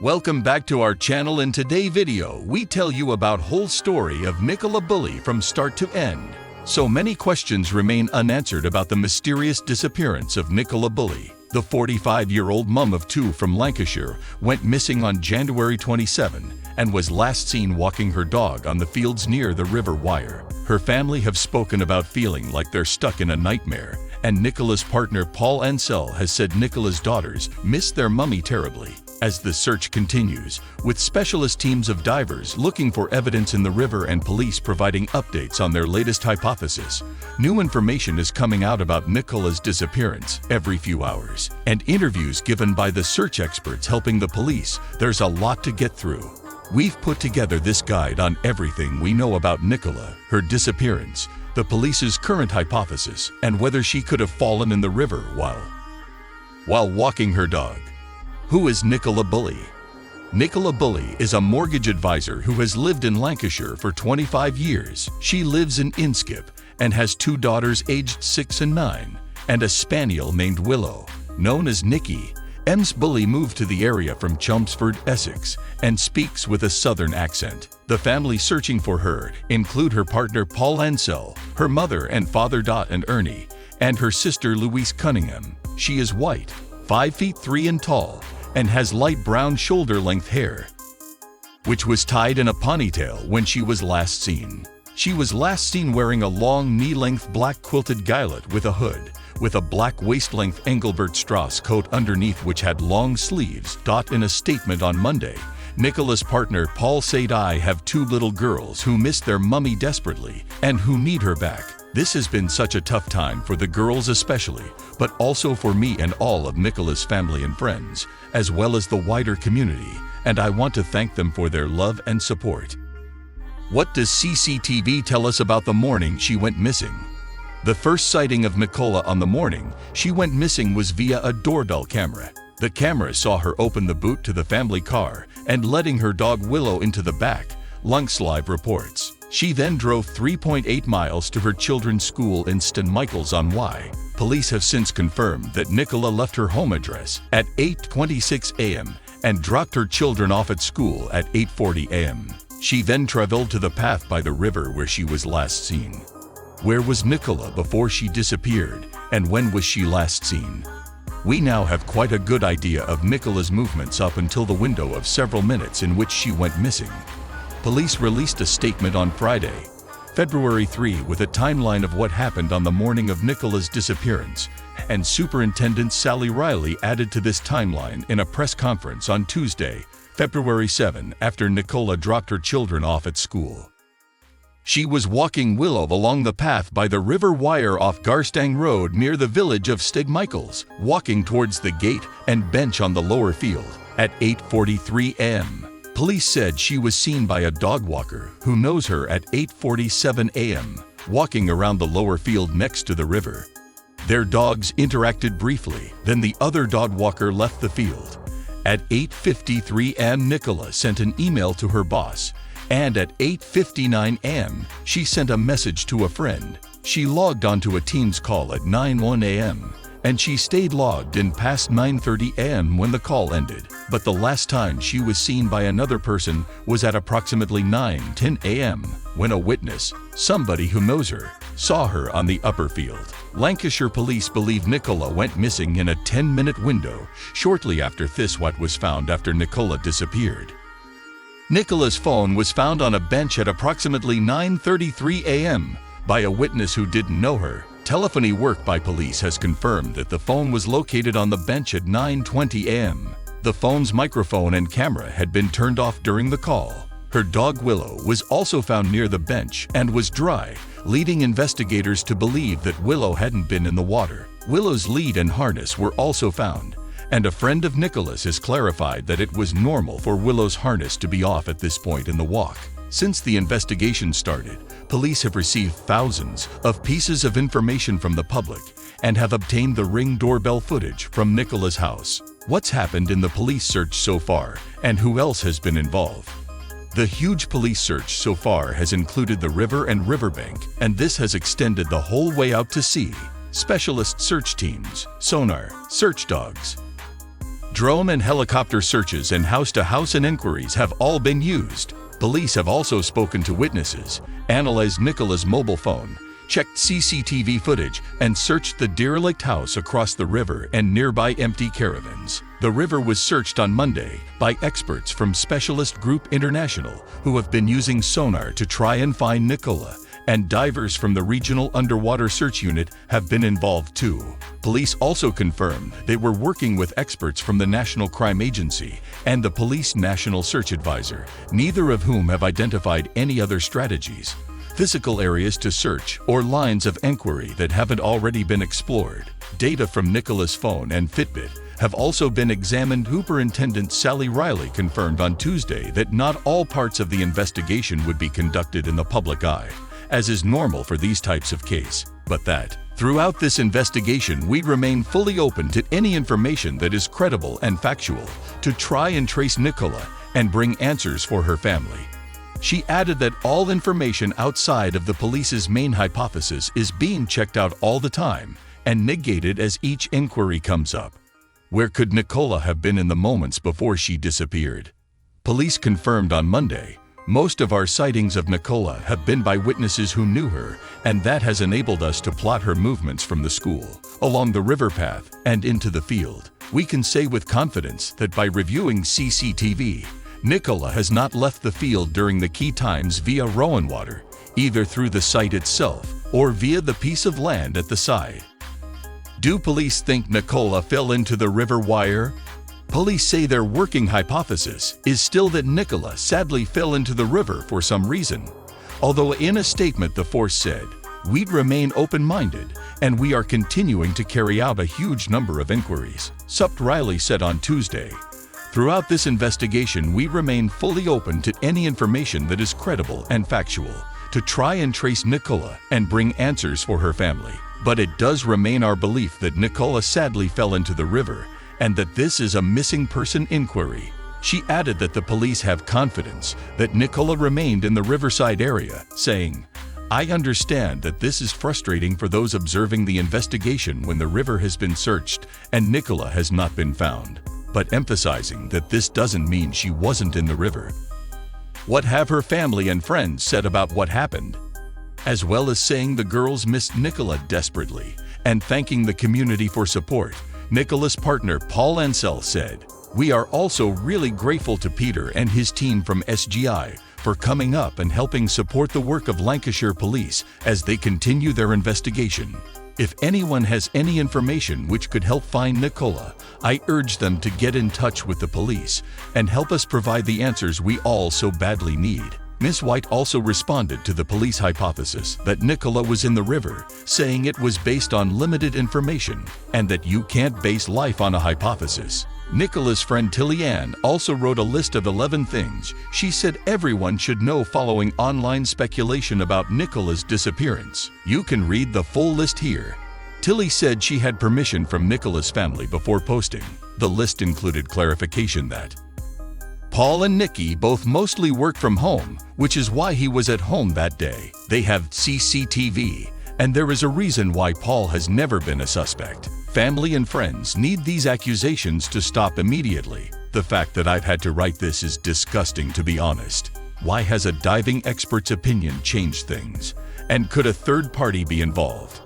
Welcome back to our channel. In today's video, we tell you about whole story of Nicola Bulley from start to end. So many questions remain unanswered about the mysterious disappearance of Nicola Bulley. The 45-year-old mum of two from Lancashire went missing on January 27 and was last seen walking her dog on the fields near the River Wyre. Her family have spoken about feeling like they're stuck in a nightmare, and Nicola's partner Paul Ansell has said Nicola's daughters miss their mummy terribly. As the search continues, with specialist teams of divers looking for evidence in the river and police providing updates on their latest hypothesis, new information is coming out about Nicola's disappearance every few hours, and interviews given by the search experts helping the police. There's a lot to get through. We've put together this guide on everything we know about Nicola, her disappearance, the police's current hypothesis, and whether she could have fallen in the river while walking her dog. Who is Nicola Bulley? Nicola Bulley is a mortgage advisor who has lived in Lancashire for 25 years. She lives in Inskip and has two daughters aged 6 and 9, and a spaniel named Willow, known as Nikki. Ms. Bulley moved to the area from Chelmsford, Essex, and speaks with a southern accent. The family searching for her include her partner Paul Ansell, her mother and father Dot and Ernie, and her sister Louise Cunningham. She is white, 5 feet 3 and tall, and has light brown shoulder-length hair, which was tied in a ponytail when she was last seen. She was last seen wearing a long knee-length black quilted gilet with a hood, with a black waist-length Engelbert Strauss coat underneath which had long sleeves. In a statement on Monday, Nicola's partner Paul said, "I have two little girls who miss their mummy desperately and who need her back. This has been such a tough time for the girls especially, but also for me and all of Nicola's family and friends, as well as the wider community, and I want to thank them for their love and support." What does CCTV tell us about the morning she went missing? The first sighting of Nicola on the morning she went missing was via a doorbell camera. The camera saw her open the boot to the family car and letting her dog Willow into the back, Lunks Live reports. She then drove 3.8 miles to her children's school in St. Michael's-on-Wye. Police have since confirmed that Nicola left her home address at 8:26 a.m. and dropped her children off at school at 8:40 a.m. She then traveled to the path by the river where she was last seen. Where was Nicola before she disappeared, and when was she last seen? We now have quite a good idea of Nicola's movements up until the window of several minutes in which she went missing. Police released a statement on Friday, February 3, with a timeline of what happened on the morning of Nicola's disappearance, and Superintendent Sally Riley added to this timeline in a press conference on Tuesday, February 7, after Nicola dropped her children off at school. She was walking Willow along the path by the River Wyre off Garstang Road near the village of St. Michael's, walking towards the gate and bench on the lower field at 8:43 a.m. Police said she was seen by a dog walker who knows her at 8:47 a.m., walking around the lower field next to the river. Their dogs interacted briefly, then the other dog walker left the field. At 8:53 a.m. Nicola sent an email to her boss, and at 8:59 a.m. she sent a message to a friend. She logged onto a Teams call at 9:01 a.m., and she stayed logged in past 9:30 a.m. when the call ended. But the last time she was seen by another person was at approximately 9:10 a.m., when a witness, somebody who knows her, saw her on the upper field. Lancashire police believe Nicola went missing in a 10-minute window shortly after this. What was found after Nicola disappeared? Nicola's phone was found on a bench at approximately 9:33 a.m. by a witness who didn't know her. Telephony work by police has confirmed that the phone was located on the bench at 9:20 a.m. The phone's microphone and camera had been turned off during the call. Her dog Willow was also found near the bench and was dry, leading investigators to believe that Willow hadn't been in the water. Willow's lead and harness were also found, and a friend of Nicola's has clarified that it was normal for Willow's harness to be off at this point in the walk. Since the investigation started, police have received thousands of pieces of information from the public and have obtained the Ring doorbell footage from Nicola's house. What's happened in the police search so far, and who else has been involved? The huge police search so far has included the river and riverbank, and this has extended the whole way out to sea. Specialist search teams, sonar, search dogs, Drone and helicopter searches and house-to-house inquiries have all been used. Police have also spoken to witnesses, analyzed Nicola's mobile phone, checked CCTV footage, and searched the derelict house across the river and nearby empty caravans. The river was searched on Monday by experts from Specialist Group International who have been using sonar to try and find Nicola, and divers from the Regional Underwater Search Unit have been involved too. Police also confirmed they were working with experts from the National Crime Agency and the Police National Search Advisor, neither of whom have identified any other strategies, physical areas to search, or lines of inquiry that haven't already been explored. Data from Nicola's phone and Fitbit have also been examined. Superintendent Sally Riley confirmed on Tuesday that not all parts of the investigation would be conducted in the public eye, as is normal for these types of case, but that throughout this investigation we remain fully open to any information that is credible and factual to try and trace Nicola and bring answers for her family. She added that all information outside of the police's main hypothesis is being checked out all the time and negated as each inquiry comes up. Where could Nicola have been in the moments before she disappeared? Police confirmed on Monday, most of our sightings of Nicola have been by witnesses who knew her, and that has enabled us to plot her movements from the school, along the river path, and into the field. We can say with confidence that by reviewing CCTV, Nicola has not left the field during the key times via Rowanwater, either through the site itself or via the piece of land at the side. Do police think Nicola fell into the river wire? Police say their working hypothesis is still that Nicola sadly fell into the river for some reason. Although in a statement the force said, "We'd remain open-minded and we are continuing to carry out a huge number of inquiries," Supt. Riley said on Tuesday. Throughout this investigation, we remain fully open to any information that is credible and factual to try and trace Nicola and bring answers for her family. But it does remain our belief that Nicola sadly fell into the river and that this is a missing person inquiry. She added that the police have confidence that Nicola remained in the riverside area, saying, "I understand that this is frustrating for those observing the investigation when the river has been searched and Nicola has not been found," but emphasizing that this doesn't mean she wasn't in the river. What have her family and friends said about what happened? As well as saying the girls missed Nicola desperately and thanking the community for support, Nicola's partner Paul Ansell said, "We are also really grateful to Peter and his team from SGI for coming up and helping support the work of Lancashire Police as they continue their investigation. If anyone has any information which could help find Nicola, I urge them to get in touch with the police and help us provide the answers we all so badly need." Ms. White also responded to the police hypothesis that Nicola was in the river, saying it was based on limited information and that you can't base life on a hypothesis. Nicola's friend Tilly Ann also wrote a list of 11 things she said everyone should know following online speculation about Nicola's disappearance. You can read the full list here. Tilly said she had permission from Nicola's family before posting. The list included clarification that Paul and Nikki both mostly work from home, which is why he was at home that day. They have CCTV, and there is a reason why Paul has never been a suspect. Family and friends need these accusations to stop immediately. The fact that I've had to write this is disgusting, to be honest. Why has a diving expert's opinion changed things? And could a third party be involved?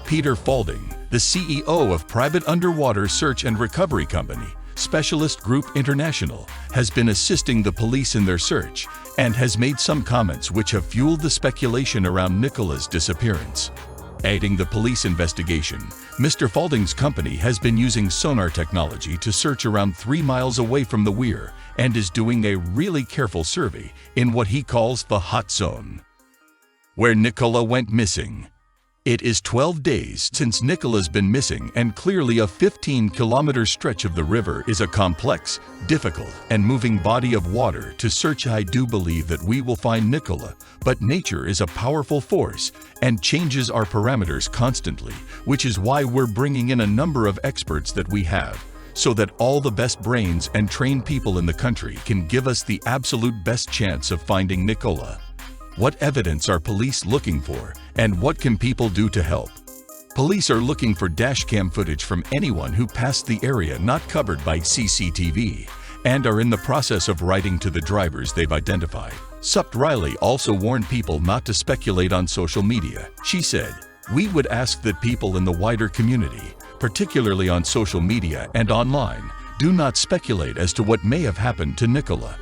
Peter Faulding, the CEO of private underwater search and recovery company, Specialist Group International, has been assisting the police in their search and has made some comments which have fueled the speculation around Nicola's disappearance. Aiding the police investigation, Mr. Faulding's company has been using sonar technology to search around 3 miles away from the weir and is doing a really careful survey in what he calls the hot zone, where Nicola went missing. It is 12 days since Nicola's been missing, and clearly a 15-kilometer stretch of the river is a complex, difficult, and moving body of water to search. I do believe that we will find Nicola, but nature is a powerful force and changes our parameters constantly, which is why we're bringing in a number of experts that we have, so that all the best brains and trained people in the country can give us the absolute best chance of finding Nicola. What evidence are police looking for, and what can people do to help? Police are looking for dashcam footage from anyone who passed the area not covered by CCTV and are in the process of writing to the drivers they've identified. Supt Riley also warned people not to speculate on social media. She said, "We would ask that people in the wider community, particularly on social media and online, do not speculate as to what may have happened to Nicola.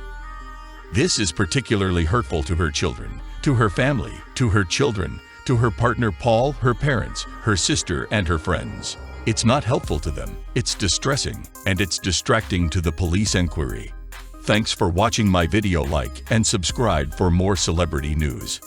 This is particularly hurtful to her children, to her family, to her children, to her partner Paul, her parents, her sister, and her friends. It's not helpful to them, it's distressing, and it's distracting to the police inquiry." Thanks for watching my video. Like and subscribe for more celebrity news.